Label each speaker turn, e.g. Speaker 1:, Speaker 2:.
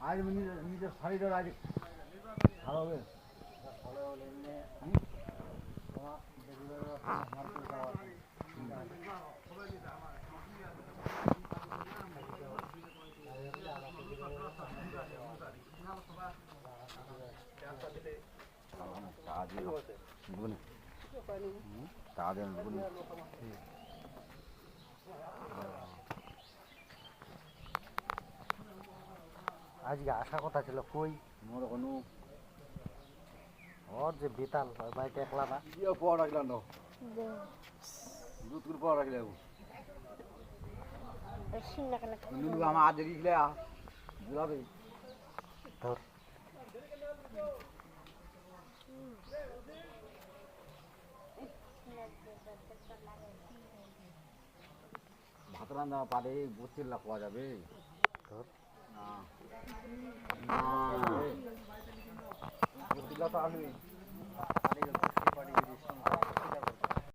Speaker 1: আজ নিজের শাড়িটা আজ ভালো হবে।
Speaker 2: আজকে আসা কথা ছিল কই
Speaker 1: মোর কোনো
Speaker 2: ওর যে বেতাল বাড়িতে একলা না
Speaker 1: পাওয়া রাখলাম না, দুধ করে পাওয়া রাখলাম আমার আজ দেখলে বুঝাবে
Speaker 2: ধর
Speaker 1: ভাত রান্না পারে বসির লাখ পাওয়া যাবে
Speaker 2: ধর
Speaker 1: বসির লাখ তো আনবি